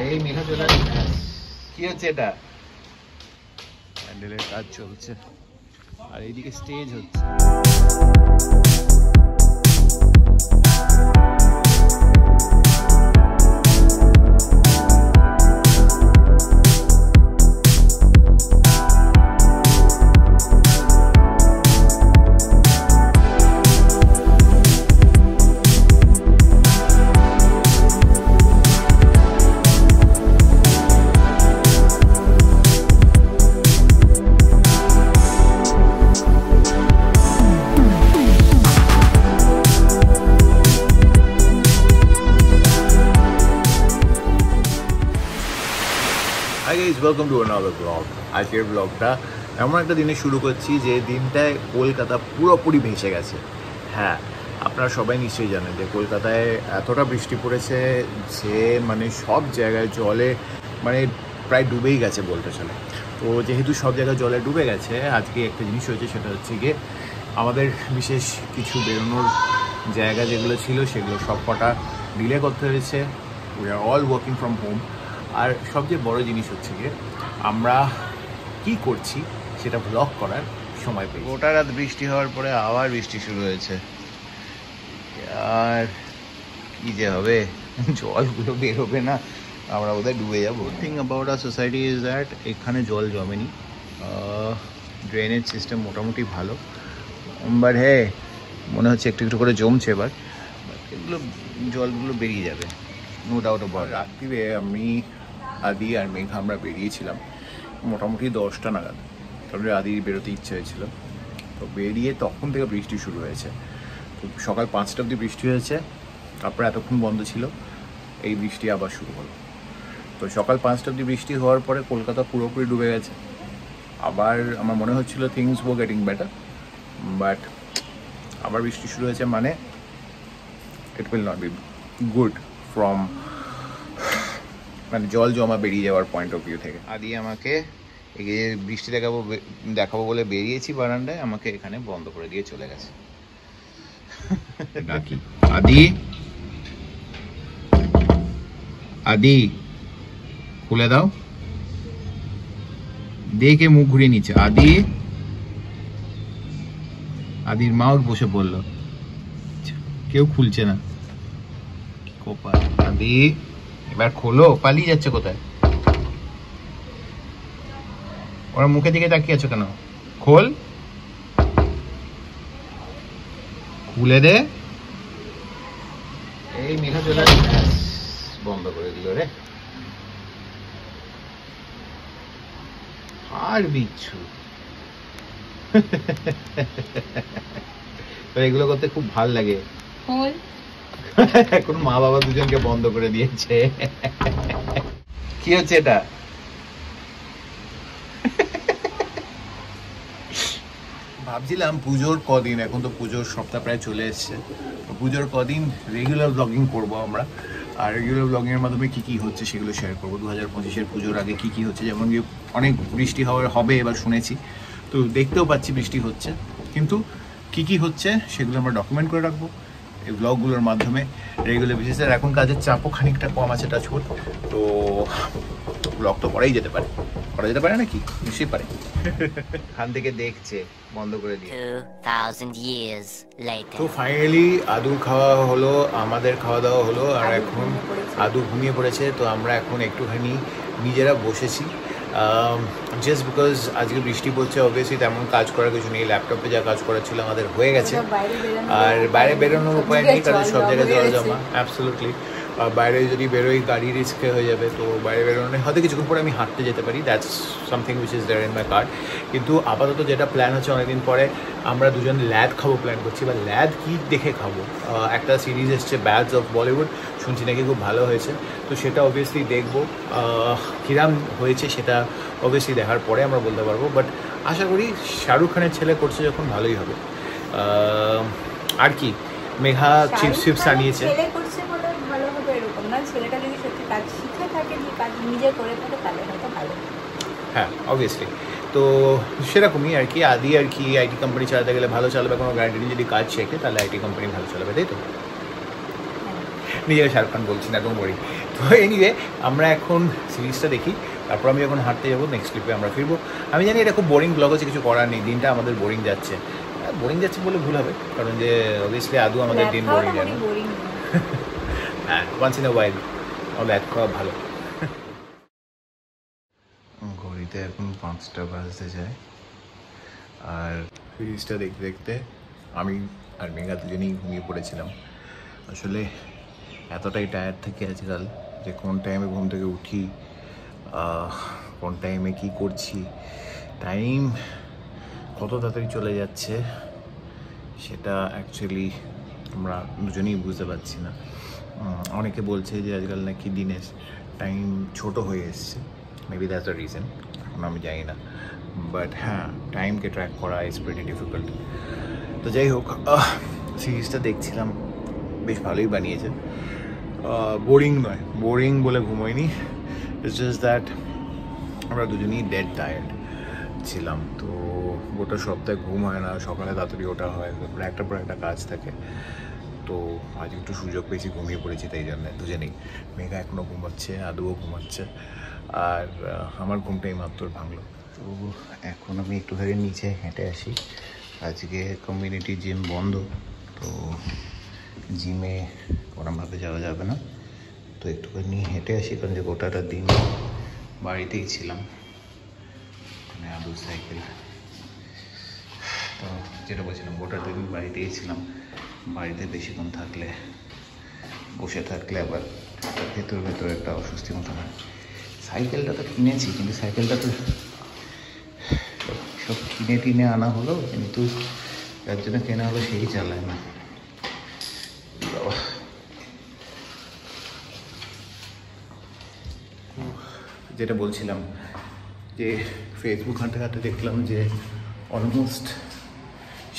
এই মেঘা চলে কি হচ্ছে এটা? প্যান্ডেলের কাজ চলছে আর এইদিকে স্টেজ হচ্ছে। Hi guys, welcome to another vlog. আজকের ব্লগটা এমন একটা দিনে শুরু করছি যে দিনটায় কলকাতা পুরোপুরি ভেসে গেছে। হ্যাঁ, আপনারা সবাই নিশ্চয়ই জানেন যে কলকাতায় এতটা বৃষ্টি পড়েছে যে মানে সব জায়গায় জলে মানে প্রায় ডুবেই গেছে বলতে চলে। তো যেহেতু সব জায়গায় জলে ডুবে গেছে, আজকে একটা জিনিস হয়েছে, সেটা হচ্ছে গিয়ে আমাদের বিশেষ কিছু বেরোনোর জায়গা যেগুলো ছিল সেগুলো সব কটা ডিলে করতে হয়েছে। We are all working from home. আর সবচেয়ে বড় জিনিস হচ্ছে গিয়ে আমরা কি করছি সেটা ব্লগ করার সময় পেয়েছি। গোটা রাত বৃষ্টি হওয়ার পরে আবার বৃষ্টি শুরু হয়েছে, আর কি যে হবে, জলগুলো বেরোবে না, আমরা বোধহয় ডুবে যাবো। Thing about our society is that এখানে জল জমেনি, ড্রেনেজ সিস্টেম মোটামুটি ভালো, বাট হ্যাঁ মনে হচ্ছে একটু একটু করে জমছে এবার, এগুলো জলগুলো বেরিয়ে যাবে, নো ডাউট অ্যাবাউট। রাত্রিরে আমি আদি আর মেঘা আমরা বেরিয়েছিলাম মোটামুটি 10টা নাগাদ, তারপরে আদির বেরোতে ইচ্ছে হয়েছিল, তো বেরিয়ে তখন থেকে বৃষ্টি শুরু হয়েছে। তো সকাল 5টা অবধি বৃষ্টি হয়েছে, তারপরে এতক্ষণ বন্ধ ছিল, এই বৃষ্টি আবার শুরু হলো। তো সকাল 5টা অবধি বৃষ্টি হওয়ার পরে কলকাতা পুরোপুরি ডুবে গেছে। আবার আমার মনে হচ্ছিল things war getting better, but আবার বৃষ্টি শুরু হয়েছে, মানে it will not be good from মানে জল জমা বেরিয়ে যাওয়ার পয়েন্ট অফ ভিউ থেকে। আদি আমাকে বৃষ্টি দেখাবো বলে বেরিয়েছি বারান্দায়, আমাকে এখানে বন্ধ করে দিয়ে চলে গেছে। ডাকি আদি, আদি খুলে দাও, দেখে মুখ ঘুরিয়ে নিচ্ছে। আদি, আদির মাও বসে পড়লো, কেউ খুলছে না, কোপাল। আদি এবার খোলো, পালিয়ে যাচ্ছে কোথায়? ওরা মুখের দিকে তাকিয়ে আছো কেন? খোল, খুলে দে। এই মেঘা চলে বন্ধ করে দিল রে, আর বিচ্ছু। এগুলো করতে খুব ভাল লাগে। এখন মা বাবা দুজনকে বন্ধ করে দিয়েছে। কি হচ্ছে এটা? ভাবছিলাম পুজোর কদিন, এখন তো পুজোর সপ্তাহ প্রায় চলে এসছে, পুজোর কদিন রেগুলার ব্লগিং করবো আমরা, আর রেগুলার ব্লগিংয়ের মাধ্যমে কী কী হচ্ছে সেগুলো শেয়ার করবো। 2025-এর পুজোর আগে কী কী হচ্ছে, যেমন কি অনেক বৃষ্টি হবে এবার শুনেছি, তো দেখতেও পাচ্ছি বৃষ্টি হচ্ছে, কিন্তু কী কী হচ্ছে সেগুলো আমরা ডকুমেন্ট করে রাখবো এই ব্লগগুলোর মাধ্যমে রেগুলার বেসিসে। এখন কাজের চাপও খানিকটা কম আছে টাচউড, তো ব্লগ তো করা যেতে পারে নাকি? নিশ্চয়ই পারে। খান থেকে দেখছে বন্ধ করে দিয়ে। 2000 years later. তো ফাইনালি আদুর খাওয়া হলো, আমাদের খাওয়া দাওয়া হলো, আর এখন আদু ঘুমিয়ে পড়েছে। তো আমরা এখন একটুখানি নিজেরা বসেছি, জাস্ট বিকজ আজকে বৃষ্টি পড়ছে, অবভিয়াসলি তেমন কাজ করার কিছু নেই, ল্যাপটপে যা কাজ করার ছিল আমাদের হয়ে গেছে, আর বাইরে বেরোনোর উপায় নেই, কারণ সব জায়গায় জল জমা। অ্যাবসলিউটলি, বাইরে যদি বেরোই গাড়ি রিস্কে হয়ে যাবে, তো বাইরে বেরোনো হয়তো কিছুক্ষণ পরে আমি হাঁটতে যেতে পারি, that's something which is there in my card. কিন্তু আপাতত যেটা প্ল্যান হচ্ছে, অনেকদিন পরে আমরা দুজন ল্যাদ খাবো প্ল্যান করছি, বা ল্যাদ কি দেখে খাবো, একটা সিরিজ এসছে ব্যাডস অফ বলিউড, শুনছি নাকি খুব ভালো হয়েছে, তো সেটা অবভিয়াসলি দেখবো। কিরাম হয়েছে সেটা অবভিয়াসলি দেখার পরে আমরা বলতে পারবো, বাট আশা করি শাহরুখ খানের ছেলে করছে যখন ভালোই হবে। আর কি, মেঘা চিপস আনিয়েছে। ছেলেটা যদি সত্যি কাজ শিখে থাকে, কাজ নিজে করে থাকে, তাহলে হয়তো ভালো। হ্যাঁ অবভিয়াসলি, তো সেরকমই আর কি। আদি আর কি আইটি কোম্পানি চালাতে গেলে ভালো চালাবে, কোনো গ্যারান্টি নেই, যদি কাজ শেখে তাহলে আইটি কোম্পানি ভালো চালাবে, তাই তো? নিজেকে শাহরুখ খান বলছি না, ডোন্ট ওয়ারি। তো এনিওয়ে আমরা এখন সিরিজটা দেখি, তারপর আমি যখন হাঁটতে যাবো নেক্সট ক্লিপে আমরা ফিরবো। আমি জানি এটা খুব বোরিং ব্লগ হচ্ছে, কিছু করার নেই, দিনটা আমাদের বোরিং যাচ্ছে বলে ভুল হবে, কারণ যে অবভিয়াসলি আদৌ আমাদের দিন বোরিং যায় না। হ্যাঁ, ওয়ান্স ইন আ ওয়াইল ল্যাদ খাওয়া ভালো। ঘড়িতে এখন 5টা বাজতে যায়, আর সিরিজটা দেখতে দেখতে আমি আর মেঘা দুজনেই ঘুমিয়ে পড়েছিলাম। আসলে এতটাই টায়ার্ড থাকি আজকাল যে কোন টাইমে ঘুম থেকে উঠি, কোন টাইমে কী করছি, টাইম কত তাড়াতাড়ি চলে যাচ্ছে সেটা অ্যাকচুয়ালি আমরা দুজনেই বুঝতে পারছি না। অনেকে বলছে যে আজকাল নাকি দিনের টাইম ছোট হয়ে এসছে, মেবি দ্যাটস দ্য রিজন, এখন আমি জানি না, বাট হ্যাঁ টাইমকে ট্র্যাক করা ইজ প্রিটি ডিফিকাল্ট। তো যাই হোক, সিরিজটা দেখছিলাম, বেশ ভালোই বানিয়েছে, বোরিং নয়, বোরিং বলে ঘুমোয়নি, ইটস জাস্ট দ্যাট আমরা দুজনেই ডেড টায়ার্ড ছিলাম। তো গোটা সপ্তাহে ঘুম হয় না, সকালে তাড়াতাড়ি ওঠা হয়, একটার পর একটা কাজ থাকে, তো আজ একটু সুযোগ পেয়েছি, ঘুমিয়ে পড়েছি তাই জন্য দুজনেই। মেঘা এখনও ঘুমাচ্ছে, আদুও ঘুমাচ্ছে, আর আমার ঘুমটাই মাত্র ভাঙলো। তো এখন আমি একটুখানি নিচে হেঁটে আসি, আজকে কমিউনিটি জিম বন্ধ, তো জিমে কোনোভাবে যাওয়া যাবে না, তো একটুখানি হেঁটে আসি, কারণ যে গোটাটা দিন বাড়িতেই ছিলাম, মানে আদু সাইকেল, তো যেটা বলছিলাম গোটা দিন বাড়িতেই ছিলাম, বাড়িতে বেশিক্ষণ থাকলে বসে থাকলে আবার ভেতর একটা অস্বস্তি মতো হয়। সাইকেলটা তো কিনেছি, কিন্তু সাইকেলটা তো সব কিনে টিনে আনা হলো, কিন্তু যার জন্য কেনা হলো সেই চালায় না। যেটা বলছিলাম যে ফেসবুক ঘাঁটতে ঘাঁটতে দেখলাম যে অলমোস্ট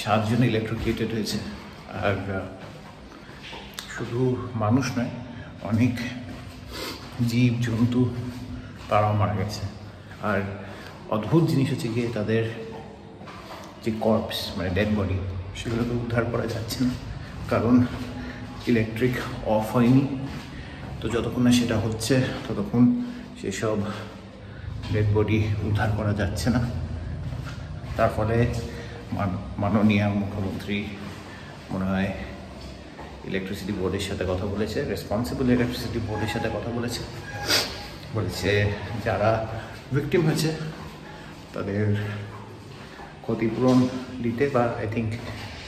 7 জন ইলেকট্রিকিউটেড হয়েছে, আর শুধু মানুষ নয়, অনেক জীব জন্তু তারাও মারা গেছে। আর অদ্ভুত জিনিস হচ্ছে গিয়ে তাদের যে কর্পস, মানে ডেড বডি, সেগুলোকে উদ্ধার করা যাচ্ছে না, কারণ ইলেকট্রিক অফ হয়নি। তো যতক্ষণ না সেটা হচ্ছে ততক্ষণ সেসব ডেড বডি উদ্ধার করা যাচ্ছে না। তার ফলে মাননীয় মুখ্যমন্ত্রী মনে হয় ইলেকট্রিসিটি বোর্ডের সাথে কথা বলেছে, রেসপন্সিবল ইলেকট্রিসিটি বোর্ডের সাথে কথা বলেছে, যারা ভিকটিম হয়েছে তাদের ক্ষতিপূরণ দিতে বা আই থিঙ্ক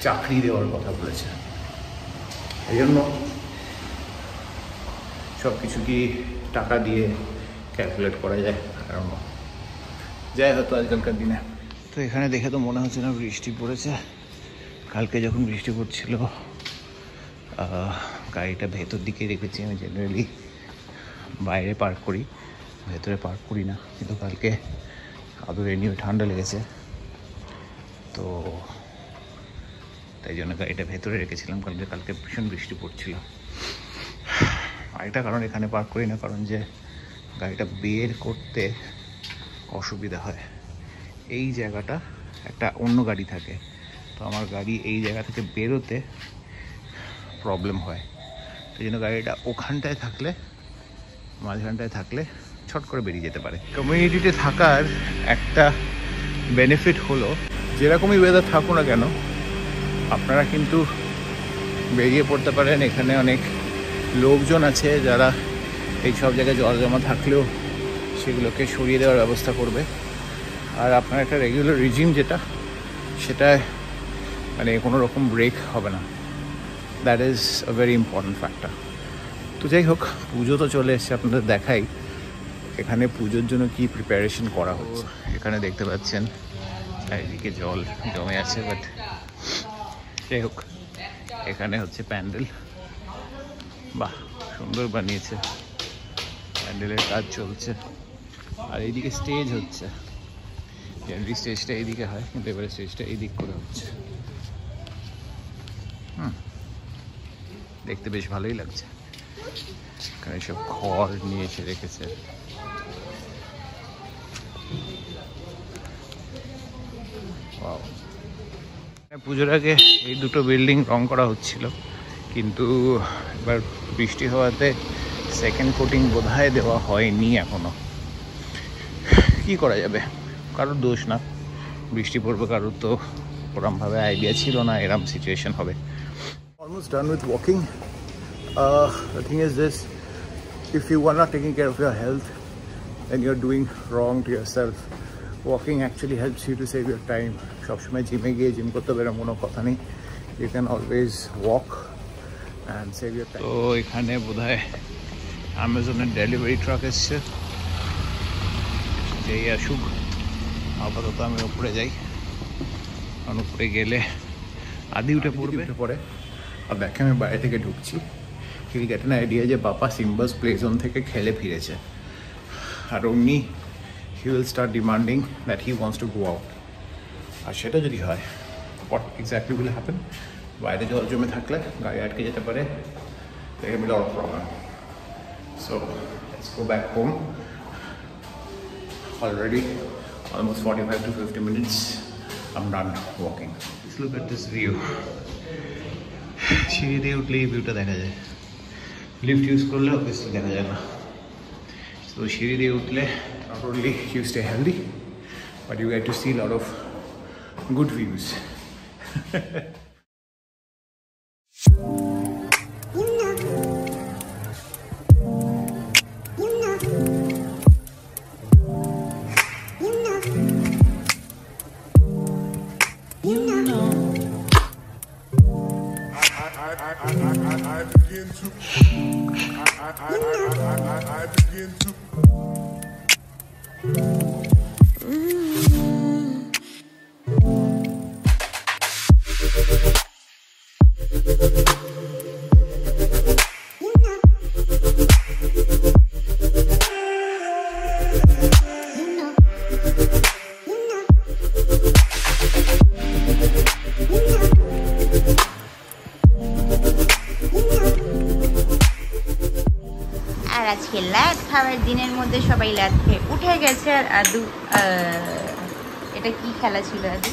চাকরি দেওয়ার কথা বলেছে। এই জন্য সব কিছু কি টাকা দিয়ে ক্যালকুলেট করা যায়, কারণ যাই হয়তো আজকালকার দিনে। তো এখানে দেখে তো মনে হচ্ছে না বৃষ্টি পড়েছে, কালকে যখন বৃষ্টি পড়ছিল গাড়িটা ভেতর দিকে রেখেছি, আমি জেনারেলি বাইরে পার্ক করি, ভেতরে পার্ক করি না, কিন্তু কালকে আদৌ এমনি ঠান্ডা লেগেছে, তো তাই জন্য গাড়িটা ভেতরে রেখেছিলাম, কালকে ভীষণ বৃষ্টি পড়ছিল। আরেকটা কারণ এখানে পার্ক করি না, কারণ যে গাড়িটা বের করতে অসুবিধা হয়, এই জায়গাটা একটা অন্য গাড়ি থাকে, তো আমার গাড়ি এই জায়গা থেকে বেরোতে প্রবলেম হয়, সেই জন্য গাড়িটা ওখানটায় থাকলে, মাঝখানটায় থাকলে ছট করে বেরিয়ে যেতে পারে। কমিউনিটিতে থাকার একটা বেনিফিট হলো, যেরকমই ওয়েদার থাকুক না কেন আপনারা কিন্তু বেরিয়ে পড়তে পারেন। এখানে অনেক লোকজন আছে যারা এই সব জায়গায় জল জমা থাকলেও সেগুলোকে সরিয়ে দেওয়ার ব্যবস্থা করবে, আর আপনার একটা রেগুলার রিজিম যেটা, সেটায় মানে কোনো রকম ব্রেক হবে না, that is a very important factor. তো যাই হোক, পুজো তো চলে এসছে, আপনাদের দেখাই এখানে পুজোর জন্য কি প্রিপারেশন করা হচ্ছে। এখানে দেখতে পাচ্ছেন চারিদিকে জল জমে আছে, বাট যাই হোক, এখানে হচ্ছে প্যান্ডেল, বাহ সুন্দর বানিয়েছে, প্যান্ডেলের কাজ চলছে, আর এইদিকে স্টেজ হচ্ছে। জেনারেলি স্টেজটা এইদিকে হয়, কিন্তু এবারে স্টেজটা এই দিক করে হচ্ছে। দেখতে বেশ ভালোই লাগছে, এখানে সব খড় নিয়ে এসে রেখেছে। পুজোর আগে এই দুটো বিল্ডিং রং করা হচ্ছিল, কিন্তু এবার বৃষ্টি হওয়াতে সেকেন্ড কোটিং বোধহয় দেওয়া হয়নি এখনো। কি করা যাবে, কারোর দোষ না, বৃষ্টি পড়বে, কারোর তো ওরমভাবে আইডিয়া ছিল না এরম সিচুয়েশন হবে। Almost done with walking. The thing is this, if you are not taking care of your health then you're doing wrong to yourself. Walking actually helps you to save your time. সব সময় জিমে গিয়ে gym করতে হবে এরকম কোনো কথা নেই। You can always walk and save your time. তো এখানে বোধহয় অ্যামাজনের ডেলিভারি ট্রাক এসছে, যেই আসুক আপাতত আমি উপরে যাই, কারণ উপরে গেলে আদি উঠে পড়ে। আর দেখে আমি বাইরে থেকে ঢুকছি, হিল গেট অ্যান আইডিয়া যে বাবা সিম্বাস প্লে জোন থেকে খেলে ফিরেছে, আর অমনি he will start demanding that he wants to go out. আর সেটা যদি হয়, হোয়াট এক্স্যাক্টলি উইল হ্যাপেন, বাইরে জল জমে থাকলে গাড়ি আটকে যেতে পারে, there can be a lot of problem. So let's go back home. Already almost 45 to 50 minutes I'm done walking. Let's look at this view. সিঁড়ি দিয়ে উঠলে এই ভিউটা দেখা যায়, লিফট ইউজ করলে অবভিয়াসলি দেখা যায় না। তো সিঁড়ি দিয়ে উঠলে not only you stay healthy but you get to see a lot of good views. I begin to আজকে ল্যাদ খাওয়ার দিনের মধ্যে সবাই ল্যাদ খেয়ে উঠে গেছে। আর আদু, এটা কি খেলা ছিল আদু?